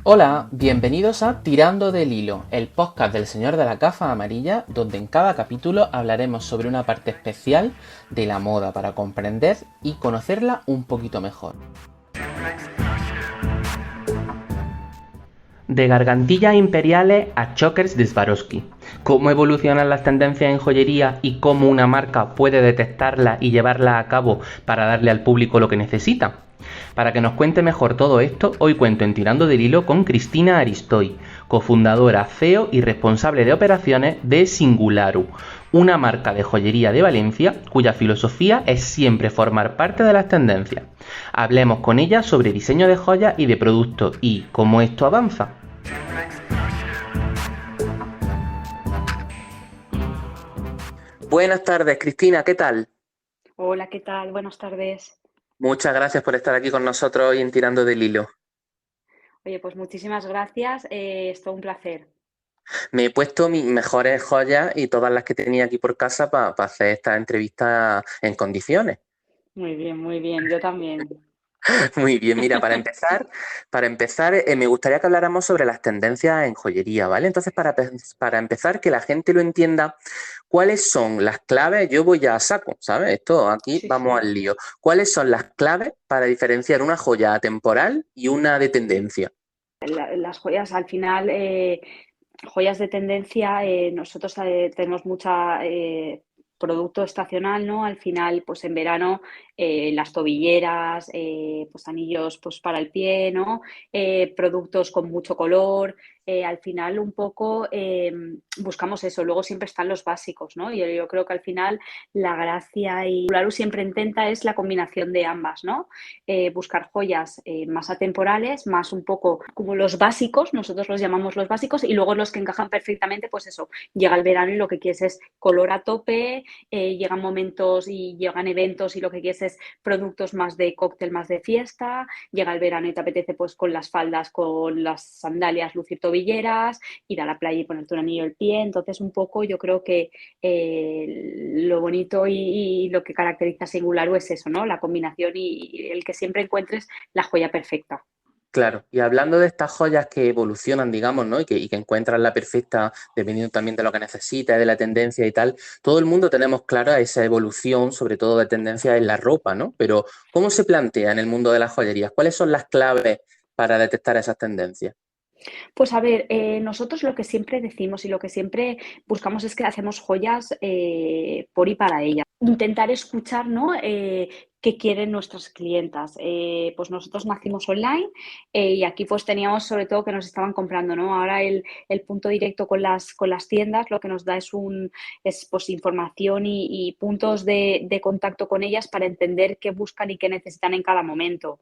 Hola, bienvenidos a Tirando del Hilo, el podcast del Señor de la Gafa Amarilla, donde en cada capítulo hablaremos sobre una parte especial de la moda para comprender y conocerla un poquito mejor. De gargantillas imperiales a chokers de Swarovski. ¿Cómo evolucionan las tendencias en joyería y cómo una marca puede detectarlas y llevarlas a cabo para darle al público lo que necesita? Para que nos cuente mejor todo esto, hoy cuento en Tirando del Hilo con Cristina Aristoy, cofundadora, CEO y responsable de operaciones de Singularu, una marca de joyería de Valencia cuya filosofía es siempre formar parte de las tendencias. Hablemos con ella sobre diseño de joyas y de productos y cómo esto avanza. Buenas tardes, Cristina, ¿qué tal? Hola, ¿qué tal? Buenas tardes. Muchas gracias por estar aquí con nosotros hoy en Tirando del Hilo. Oye, pues muchísimas gracias. Es todo un placer. Me he puesto mis mejores joyas y todas las que tenía aquí por casa para hacer esta entrevista en condiciones. Muy bien, muy bien. Yo también. Muy bien, mira, me gustaría que habláramos sobre las tendencias en joyería, ¿vale? Entonces, para empezar, que la gente lo entienda, ¿cuáles son las claves? Yo voy ya a saco, ¿sabes? Esto aquí Sí, vamos sí. al lío. ¿Cuáles son las claves para diferenciar una joya atemporal y una de tendencia? Las joyas, al final, joyas de tendencia, nosotros tenemos mucha producto estacional, ¿no? Al final, pues en verano, las tobilleras, pues anillos pues para el pie, ¿no? Productos con mucho color. Al final, un poco buscamos eso. Luego siempre están los básicos, ¿no? Yo creo que al final la gracia y Laru siempre intenta es la combinación de ambas, ¿no? Buscar joyas más atemporales, más un poco como los básicos, nosotros los llamamos los básicos, y luego los que encajan perfectamente, pues eso, llega el verano y lo que quieres es color a tope, llegan momentos y llegan eventos y lo que quieres es productos más de cóctel, más de fiesta, llega el verano y te apetece pues con las faldas, con las sandalias, lucir tobilleras, ir a la playa y ponerte un anillo al pie, entonces un poco yo creo que lo bonito y lo que caracteriza a Singularu es eso, ¿no? La combinación y el que siempre encuentres la joya perfecta. Claro, y hablando de estas joyas que evolucionan, digamos, ¿no? Y que encuentran la perfecta dependiendo también de lo que necesitas, de la tendencia y tal, todo el mundo tenemos clara esa evolución, sobre todo de tendencia en la ropa, ¿no? Pero, ¿cómo se plantea en el mundo de las joyerías? ¿Cuáles son las claves para detectar esas tendencias? Pues a ver, nosotros lo que siempre decimos y lo que siempre buscamos es que hacemos joyas por y para ellas. Intentar escuchar, ¿no? Qué quieren nuestras clientas. Pues nosotros nacimos online y aquí pues teníamos sobre todo que nos estaban comprando, ¿no? Ahora el punto directo con las tiendas lo que nos da es pues información y puntos de contacto con ellas para entender qué buscan y qué necesitan en cada momento.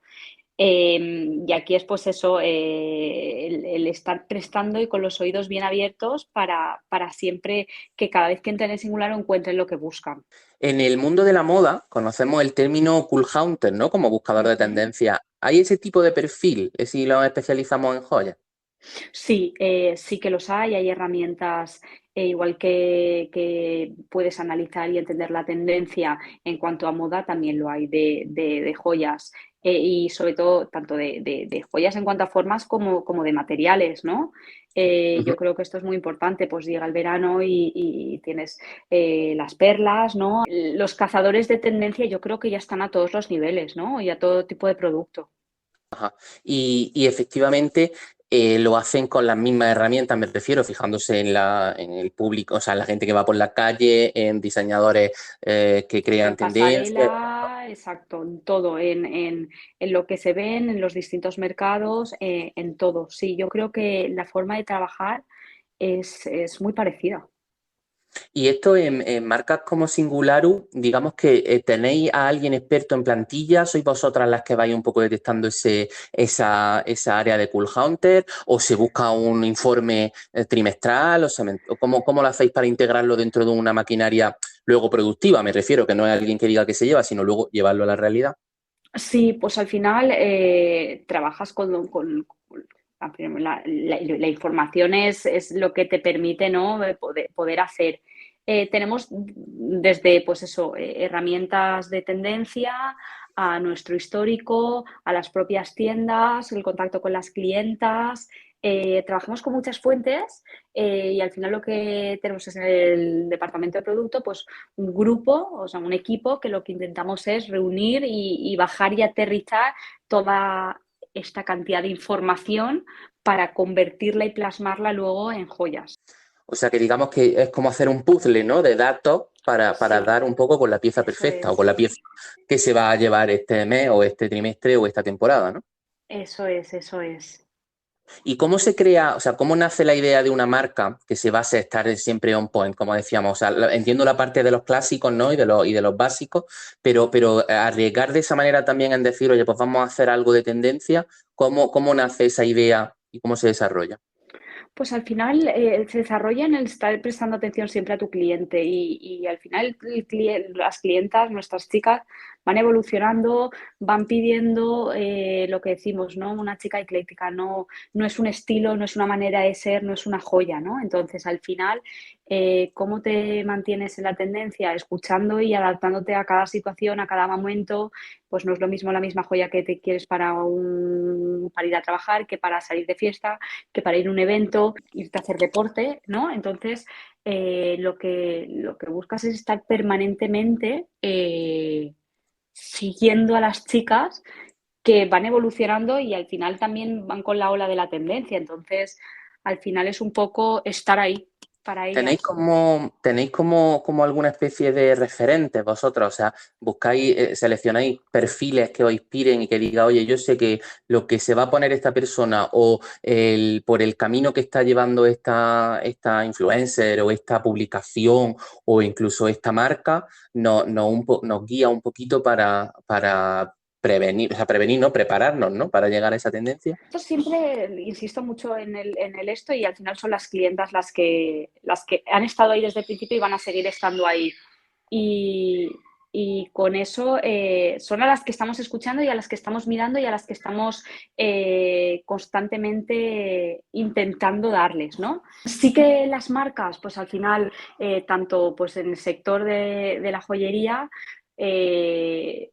Y aquí es pues eso, el estar prestando y con los oídos bien abiertos para siempre que cada vez que entren en singular encuentren lo que buscan. En el mundo de la moda conocemos el término cool hunter, ¿no? Como buscador de Ujú. tendencia. ¿Hay ese tipo de perfil si lo especializamos en joyas? Sí, sí que los hay herramientas, igual que puedes analizar y entender la tendencia en cuanto a moda, también lo hay de joyas, y sobre todo tanto de joyas en cuanto a formas como de materiales, ¿no? Ujú. Yo creo que esto es muy importante, pues llega el verano y tienes las perlas, ¿no? Los cazadores de tendencia yo creo que ya están a todos los niveles, ¿no? Y a todo tipo de producto. Y efectivamente lo hacen con las mismas herramientas, me refiero, fijándose en el público, o sea, en la gente que va por la calle, en diseñadores que crean En tendencias. pasarela, exacto, en todo, en lo que se ven, en los distintos mercados, en todo. Sí, yo creo que la forma de trabajar es muy parecida. Y esto en marcas como Singularu, digamos que tenéis a alguien experto en plantilla, sois vosotras las que vais un poco detectando esa área de Cool Hunter, o se busca un informe trimestral, o cómo lo hacéis para integrarlo dentro de una maquinaria luego productiva, me refiero, que no es alguien que diga que se lleva, sino luego llevarlo a la realidad. Sí, pues al final trabajas la información es lo que te permite, ¿no? Poder hacer. Tenemos desde pues eso, herramientas de tendencia a nuestro histórico, a las propias tiendas, el contacto con las clientas. Trabajamos con muchas fuentes y al final lo que tenemos es en el departamento de producto, pues un grupo, o sea, un equipo que lo que intentamos es reunir y bajar y aterrizar toda esta cantidad de información para convertirla y plasmarla luego en joyas. O sea que digamos que es como hacer un puzzle, ¿no? De datos para Sí, dar un poco con la pieza eso perfecta o con es, la pieza que se va a llevar este mes o este trimestre o esta temporada, ¿no? eso es, eso es. ¿Y cómo se crea, o sea, cómo nace la idea de una marca que se base en estar siempre on point, como decíamos? O sea, entiendo la parte de los clásicos, ¿no? Y de los básicos, pero arriesgar de esa manera también en decir, oye, pues vamos a hacer algo de tendencia. ¿Cómo nace esa idea y cómo se desarrolla? Pues al final se desarrolla en el estar prestando atención siempre a tu cliente y al final las clientas, nuestras chicas, van evolucionando, van pidiendo lo que decimos, ¿no? Una chica ecléctica, no, no es un estilo, no es una manera de ser, no es una joya, ¿no? Entonces al final, ¿cómo te mantienes en la tendencia? Escuchando y adaptándote a cada situación, a cada momento, pues no es lo mismo la misma joya que te quieres para ir a trabajar que para salir de fiesta, que para ir a un evento, irte a hacer deporte, ¿no? Entonces, lo que buscas es estar permanentemente siguiendo a las chicas que van evolucionando y al final también van con la ola de la tendencia. Entonces, al final es un poco estar ahí para ¿Tenéis ellas. como, tenéis como alguna especie de referentes vosotros? O sea, buscáis, seleccionáis perfiles que os inspiren y que diga, oye, yo sé que lo que se va a poner esta persona o por el camino que está llevando esta influencer o esta publicación o incluso esta marca, nos guía un poquito para prevenir, o sea, prevenir, ¿no? Prepararnos, ¿no? Para llegar a esa tendencia. Esto siempre insisto mucho en el esto y al final son las clientas las que han estado ahí desde el principio y van a seguir estando ahí. Y, y con eso son a las que estamos escuchando y a las que estamos mirando y a las que estamos constantemente intentando darles, ¿no? Sí que las marcas, pues al final, tanto pues en el sector de la joyería, eh,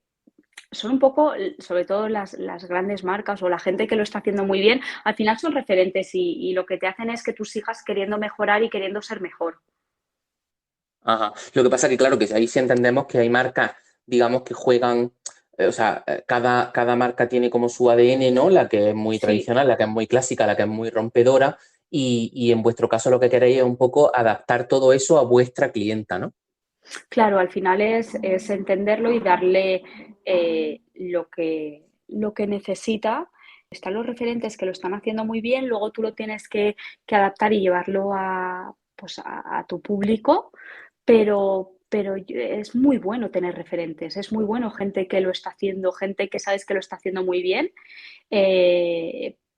son un poco, sobre todo las grandes marcas o la gente que lo está haciendo muy bien, al final son referentes y lo que te hacen es que tú sigas queriendo mejorar y queriendo ser mejor. Ajá. Lo que pasa es que, claro, que ahí sí entendemos que hay marcas, digamos, que juegan, o sea, cada marca tiene como su ADN, ¿no? La que es muy Sí, tradicional, la que es muy clásica, la que es muy rompedora, y en vuestro caso lo que queréis es un poco adaptar todo eso a vuestra clienta, ¿no? claro, al final es entenderlo y darle lo que necesita. Están los referentes que lo están haciendo muy bien, luego tú lo tienes que adaptar y llevarlo pues a tu público, pero es muy bueno tener referentes, es muy bueno gente que lo está haciendo, gente que sabes que lo está haciendo muy bien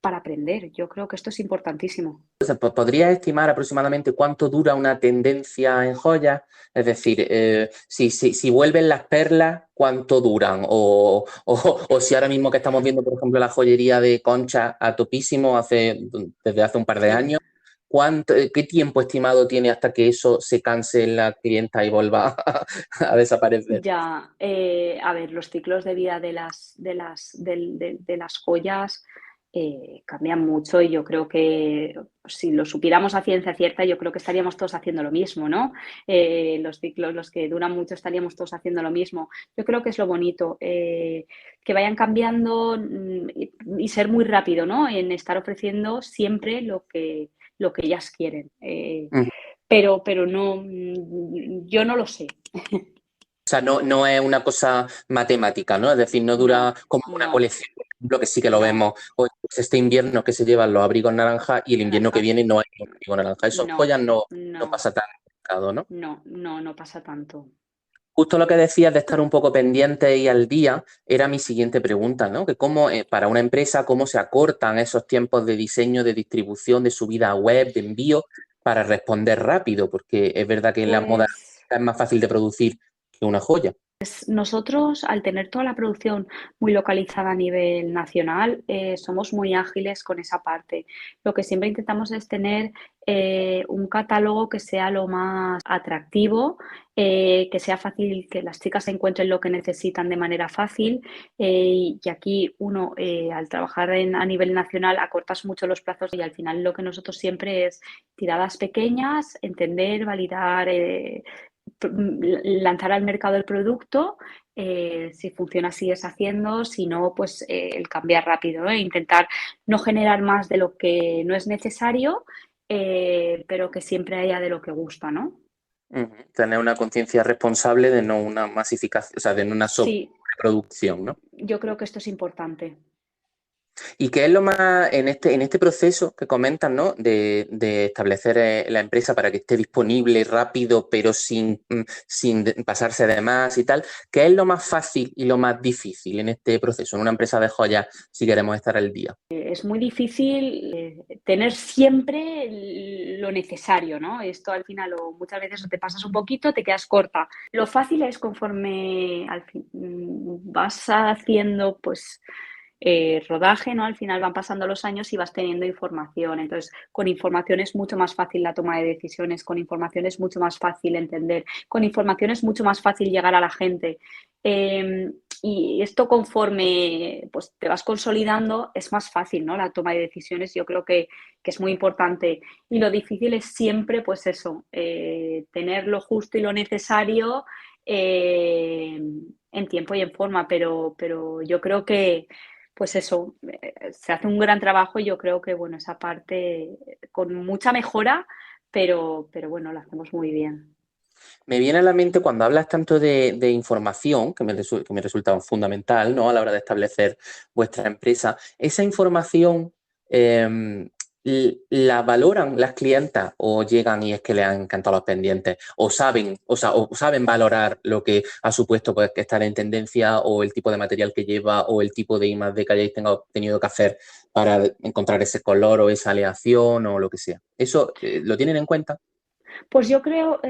para aprender. Yo creo que esto es importantísimo. O sea, ¿podrías estimar aproximadamente cuánto dura una tendencia en joyas? Es decir, si vuelven las perlas, ¿cuánto duran? O si ahora mismo que estamos viendo, por ejemplo, la joyería de Concha a topísimo desde hace un par de Sí. años, qué tiempo estimado tiene hasta que eso se canse en la clienta y vuelva a desaparecer? Ya, a ver, los ciclos de vida de las joyas cambian mucho y yo creo que si lo supiéramos a ciencia cierta, yo creo que estaríamos todos haciendo lo mismo, ¿no? Los ciclos, los que duran mucho, estaríamos todos haciendo lo mismo. Yo creo que es lo bonito, que vayan cambiando y ser muy rápido, ¿no? En estar ofreciendo siempre lo que ellas quieren. Pero no, yo no lo sé. O sea, no es una cosa matemática, ¿no? Es decir, no dura No, como una no, colección, por ejemplo, que sí que lo no, vemos. Oye, pues este invierno que se llevan los abrigos naranjas y el invierno que naranjas, viene no hay un abrigo naranja. Eso en no, joyas no no, pasa tan complicado, ¿no? no, no, no pasa tanto. Justo lo que decías de estar un poco pendiente y al día era mi siguiente pregunta, ¿no? Que cómo, para una empresa, cómo se acortan esos tiempos de diseño, de distribución, de subida a web, de envío, para responder rápido, porque es verdad que la moda Pues es más fácil de producir que una joya. Nosotros, al tener toda la producción muy localizada a nivel nacional, somos muy ágiles con esa parte. Lo que siempre intentamos es tener un catálogo que sea lo más atractivo, que sea fácil, que las chicas encuentren lo que necesitan de manera fácil. Y aquí uno, al trabajar a nivel nacional, acortas mucho los plazos y al final lo que nosotros siempre es tiradas pequeñas, entender, validar. Lanzar al mercado el producto, si funciona sigues haciendo, si no, pues el cambiar rápido, intentar no generar más de lo que no es necesario, pero que siempre haya de lo que gusta, ¿no? Ujú. Tener una conciencia responsable de no una masificación, o sea, de no una Sí, sobreproducción, ¿no? yo creo que esto es importante. ¿Y qué es lo más en este proceso que comentas, ¿no? De establecer la empresa para que esté disponible rápido, pero sin pasarse de más y tal? ¿Qué es lo más fácil y lo más difícil en este proceso, en una empresa de joyas, si queremos estar al día? Es muy difícil tener siempre lo necesario, ¿no? Esto al final o muchas veces te pasas un poquito, te quedas corta. Lo fácil es conforme vas haciendo, pues rodaje, ¿no? Al final van pasando los años y vas teniendo información. Entonces, con información es mucho más fácil la toma de decisiones, con información es mucho más fácil entender, con información es mucho más fácil llegar a la gente. Y esto conforme pues, te vas consolidando es más fácil, ¿no? La toma de decisiones yo creo que es muy importante. Y lo difícil es siempre, pues eso, tener lo justo y lo necesario en tiempo y en forma, pero yo creo que, pues eso, se hace un gran trabajo y yo creo que, bueno, esa parte con mucha mejora, pero bueno, la hacemos muy bien. Me viene a la mente cuando hablas tanto de información, que me resulta fundamental, ¿no? A la hora de establecer vuestra empresa, esa información la valoran las clientas o llegan y es que le han encantado los pendientes o saben, o saben valorar lo que ha supuesto pues, que estar en tendencia o el tipo de material que lleva o el tipo de I+D que hayáis tenido que hacer para encontrar ese color o esa aleación o lo que sea. ¿Eso lo tienen en cuenta? Pues yo creo,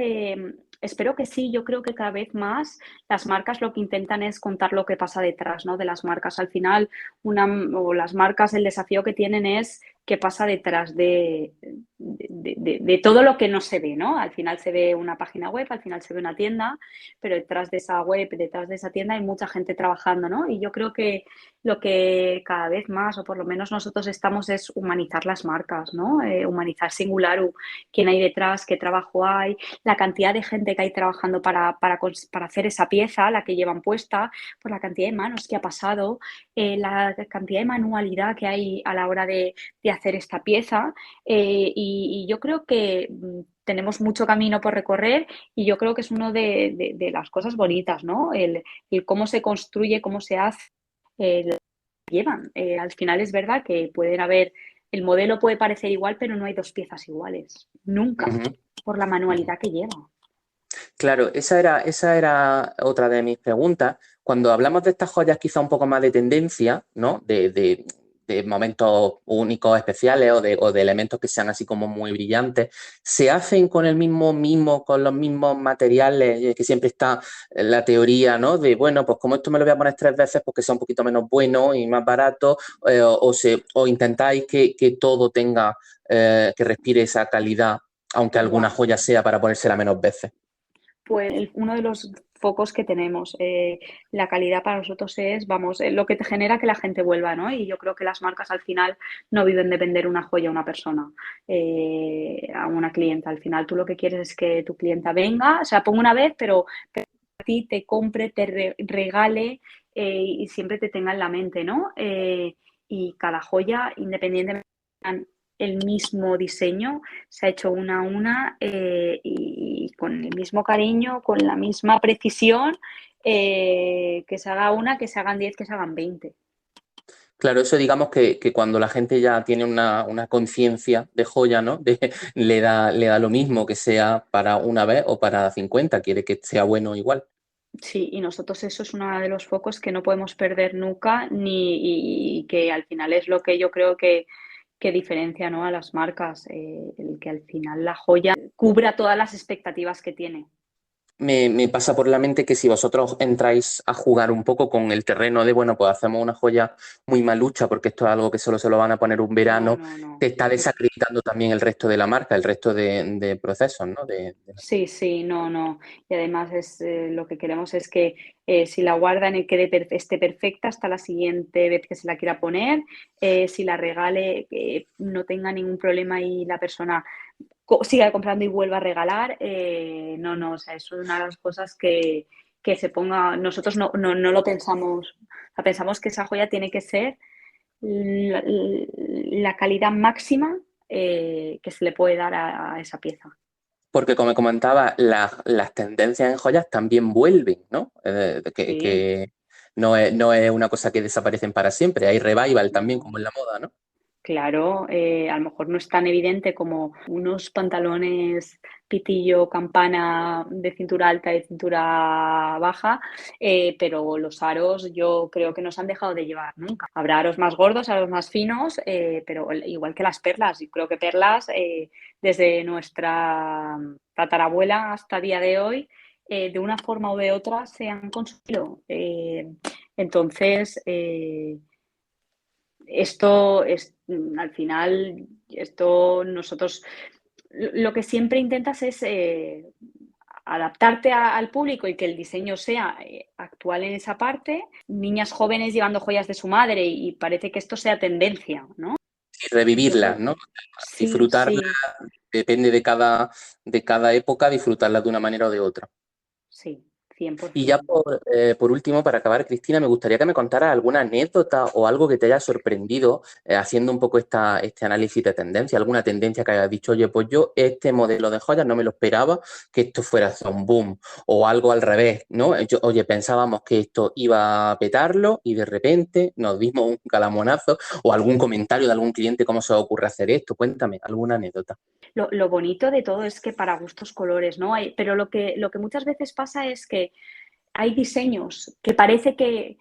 espero que sí, yo creo que cada vez más las marcas lo que intentan es contar lo que pasa detrás, ¿no? De las marcas. Al final, o las marcas, el desafío que tienen es qué pasa detrás de todo lo que no se ve, ¿no? Al final se ve una página web, al final se ve una tienda, pero detrás de esa web, detrás de esa tienda hay mucha gente trabajando, ¿no? Y yo creo que lo que cada vez más, o por lo menos nosotros estamos, es humanizar las marcas, ¿no? Humanizar Singularu, quién hay detrás, qué trabajo hay, la cantidad de gente que hay trabajando para hacer esa pieza, la que llevan puesta, por la cantidad de manos que ha pasado, la cantidad de manualidad que hay a la hora de hacer esta pieza. Y yo creo que tenemos mucho camino por recorrer y yo creo que es una de las cosas bonitas, ¿no? El cómo se construye, cómo se hace, llevan. Al final es verdad que pueden haber, el modelo puede parecer igual, pero no hay dos piezas iguales, nunca, Ujú, por la ujú. manualidad que lleva. Claro, esa era otra de mis preguntas. Cuando hablamos de estas joyas quizá un poco más de tendencia, ¿no? De momentos únicos, especiales o de elementos que sean así como muy brillantes, ¿se hacen con el mismo mimo, con los mismos materiales? Que siempre está la teoría, ¿no? De, bueno, pues como esto me lo voy a poner 3 veces porque sea un poquito menos bueno y más barato, o intentáis que todo tenga, que respire esa calidad, aunque alguna Buah, joya sea para ponérsela menos veces. pues uno de los focos que tenemos, la calidad para nosotros es, vamos, lo que te genera que la gente vuelva, ¿no? Y yo creo que las marcas al final no viven de vender una joya a una persona, a una clienta. Al final tú lo que quieres es que tu clienta venga, o sea, ponga una vez, pero a ti te compre, regale y siempre te tenga en la mente, ¿no? Y cada joya, independientemente el mismo diseño, se ha hecho una a una y con el mismo cariño, con la misma precisión, que se haga una, que se hagan 10, que se hagan 20. Claro, eso digamos que cuando la gente ya tiene una conciencia de joya, ¿no? Le da lo mismo que sea para una vez o para 50, quiere que sea bueno igual. Sí, y nosotros eso es uno de los focos que no podemos perder nunca y que al final es lo que yo creo que diferencia, ¿no? A las marcas, el que al final la joya cubra todas las expectativas que tiene. me pasa por la mente que si vosotros entráis a jugar un poco con el terreno de, bueno, pues hacemos una joya muy malucha porque esto es algo que solo se lo van a poner un No, verano, no, te no. está desacreditando también el resto de la marca, el resto de procesos, ¿no? Sí, sí, no, no. Y además lo que queremos es que si la guardan y esté perfecta hasta la siguiente vez que se la quiera poner, si la regale, no tenga ningún problema y la persona siga comprando y vuelva a regalar. No, no, o sea, es una de las cosas que se ponga. Nosotros no lo pensamos, o sea, pensamos que esa joya tiene que ser la calidad máxima que se le puede dar a esa pieza. Porque como comentaba, las tendencias en joyas también vuelven, ¿no? Sí. Que no es una cosa que desaparecen para siempre, hay revival también No. como en la moda, ¿no? Claro, a lo mejor no es tan evidente como unos pantalones pitillo, campana de cintura alta y cintura baja, pero los aros yo creo que no se han dejado de llevar nunca. Habrá aros más gordos, aros más finos, pero igual que las perlas. Yo creo que perlas, desde nuestra tatarabuela hasta el día de hoy, de una forma u de otra se han consumido. Entonces, esto es, al final, esto nosotros lo que siempre intentas es adaptarte al público y que el diseño sea actual en esa parte. Niñas jóvenes llevando joyas de su madre y parece que esto sea tendencia, ¿no? Y revivirlas, Entonces, ¿no? sí, Disfrutarlas, sí, depende de cada época, disfrutarlas de una manera o de otra. sí, Y ya 100%. por último, para acabar, Cristina, me gustaría que me contaras alguna anécdota o algo que te haya sorprendido haciendo un poco este análisis de tendencia, alguna tendencia que hayas dicho, oye, pues yo este modelo de joyas no me lo esperaba, que esto fuera a hacer un boom, o algo al revés, ¿no? Oye, pensábamos que esto iba a petarlo y de repente nos dimos un calamonazo o algún comentario de algún cliente, ¿cómo se os ocurre hacer esto? Cuéntame, alguna anécdota. Lo bonito de todo es que para gustos colores, ¿no? Pero lo que muchas veces pasa es que hay diseños que parece que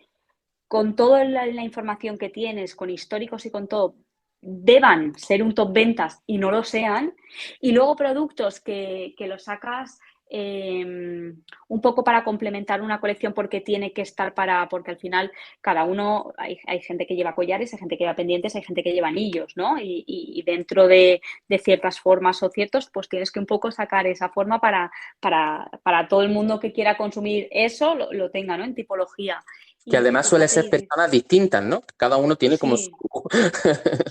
con toda la información que tienes, con históricos y con todo, deban ser un top ventas y no lo sean. Y luego productos que los sacas un poco para complementar una colección porque tiene que estar porque al final cada uno, hay gente que lleva collares, hay gente que lleva pendientes, hay gente que lleva anillos, ¿no? Y dentro de ciertas formas o ciertos, pues tienes que un poco sacar esa forma para todo el mundo que quiera consumir eso, lo tenga, ¿no? En tipología. Que Y además pues suele lo que ser dices, personas distintas, ¿no? Cada uno tiene como su...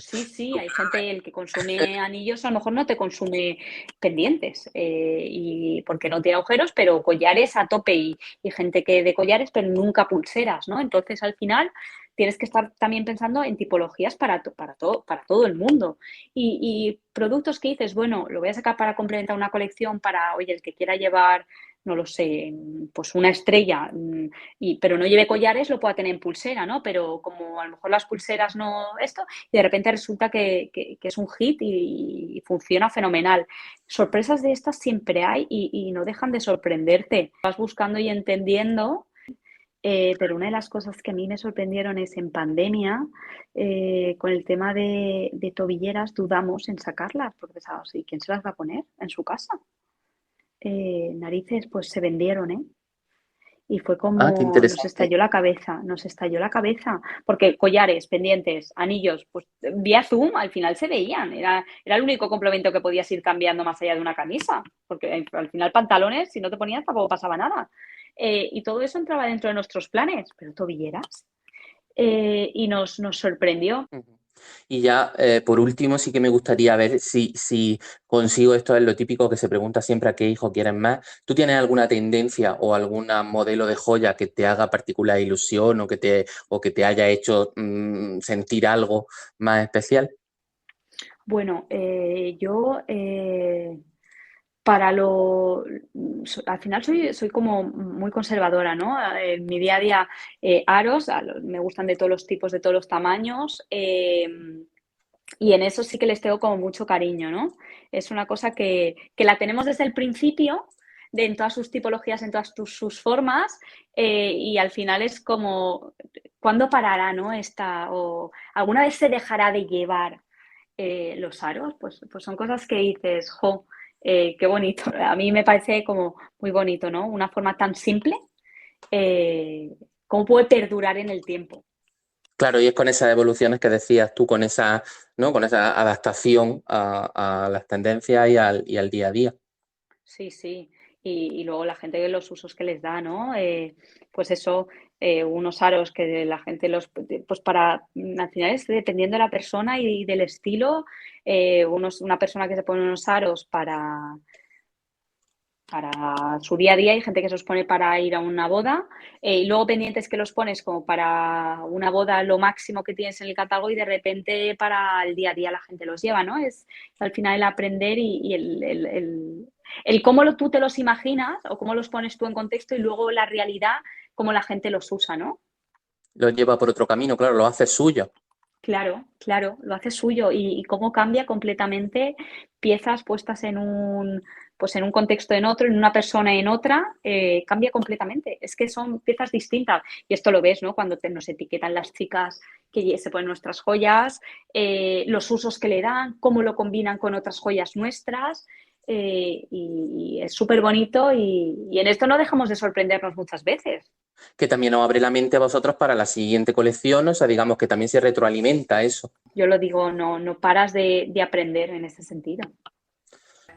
sí, sí, sí, hay gente, el que consume anillos a lo mejor no te consume pendientes, y porque no tiene agujeros, pero collares a tope y gente que de collares, pero nunca pulseras, ¿no? Entonces al final tienes que estar también pensando en tipologías para todo el mundo. Y productos que dices, bueno, lo voy a sacar para complementar una colección para, oye, el que quiera llevar, no lo sé, pues una estrella, pero no lleve collares, lo pueda tener en pulsera, ¿no? Pero como a lo mejor las pulseras no esto, y de repente resulta que es un hit y funciona fenomenal. Sorpresas de estas siempre hay y no dejan de sorprenderte. Vas buscando y entendiendo, pero una de las cosas que a mí me sorprendieron es en pandemia, con el tema de tobilleras, dudamos en sacarlas, porque pensábamos, ¿y quién se las va a poner en su casa? Narices, pues se vendieron, ¿eh? Y fue Ah, qué como interesante. nos estalló la cabeza, porque collares, pendientes, anillos, pues vía Zoom al final se veían, era el único complemento que podías ir cambiando más allá de una camisa, porque al final pantalones, si no te ponías tampoco pasaba nada. Y todo eso entraba dentro de nuestros planes, pero tobilleras. Y nos sorprendió. Ujú. Y ya, por último, sí que me gustaría ver si consigo, esto es lo típico que se pregunta siempre a qué hijo quieren más. ¿Tú tienes alguna tendencia o algún modelo de joya que te haga particular ilusión o que te haya hecho sentir algo más especial? Bueno, yo para lo... Al final soy como muy conservadora, ¿no? En mi día a día, aros, me gustan de todos los tipos, de todos los tamaños, y en eso sí que les tengo como mucho cariño, ¿no? Es una cosa que la tenemos desde el principio, en todas sus tipologías, en todas sus formas, y al final es como, ¿cuándo parará, no? O alguna vez se dejará de llevar los aros, pues son cosas que dices, jo. Qué bonito. A mí me parece como muy bonito, ¿no? Una forma tan simple, cómo puede perdurar en el tiempo. Claro, y es con esas evoluciones que decías tú, con esa, ¿no? Con esa adaptación a las tendencias y al día a día. Sí, sí. Y luego la gente, los usos que les da, ¿no? Pues eso, unos aros que la gente pues para, al final es dependiendo de la persona y del estilo, una persona que se pone unos aros para su día a día, hay gente que se los pone para ir a una boda, y luego pendientes que los pones como para una boda lo máximo que tienes en el catálogo y de repente para el día a día la gente los lleva, ¿no? Es al final el aprender y el cómo tú te los imaginas o cómo los pones tú en contexto y luego la realidad, cómo la gente los usa, ¿no? Lo lleva por otro camino, claro, lo hace suyo. Claro, claro, lo hace suyo y cómo cambia completamente piezas puestas pues en un contexto en otro, en una persona en otra, cambia completamente. Es que son piezas distintas y esto lo ves, ¿no? Cuando nos etiquetan las chicas que se ponen nuestras joyas, los usos que le dan, cómo lo combinan con otras joyas nuestras. Y es súper bonito y en esto no dejamos de sorprendernos muchas veces. Que también os abre la mente a vosotros para la siguiente colección, o sea, digamos que también se retroalimenta eso. Yo lo digo, no paras de aprender en ese sentido.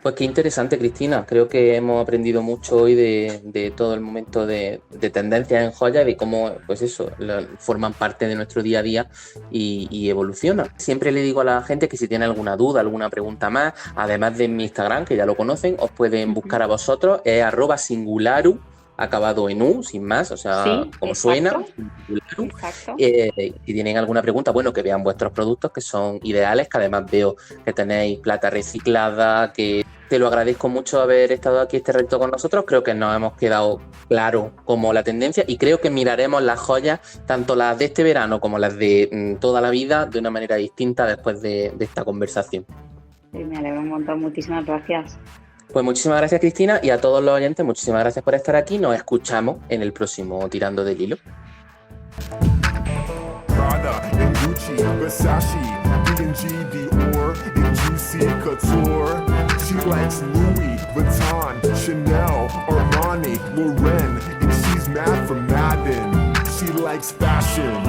Pues qué interesante, Cristina. Creo que hemos aprendido mucho hoy de todo el momento de tendencias en joyas y de cómo, pues eso, forman parte de nuestro día a día y evolucionan. Siempre le digo a la gente que si tiene alguna duda, alguna pregunta más, además de mi Instagram, que ya lo conocen, os pueden buscar a vosotros, es @singularu, acabado en U, sin más, o sea, Sí, como exacto, suena, Singularu. exacto. Si tienen alguna pregunta, bueno, que vean vuestros productos, que son ideales, que además veo que tenéis plata reciclada, que te lo agradezco mucho haber estado aquí este reto con nosotros. Creo que nos hemos quedado claro como la tendencia y creo que miraremos las joyas, tanto las de este verano como las de toda la vida, de una manera distinta después de esta conversación. Sí, me alegro un montón, muchísimas gracias. Pues muchísimas gracias, Cristina, y a todos los oyentes, muchísimas gracias por estar aquí. Nos escuchamos en el próximo Tirando del Hilo. Prada and Gucci, Versace, B&G, Dior, and Juicy Couture. She likes Louis Vuitton, Chanel, Armani, Lauren, and she's mad for Madden. She likes fashion.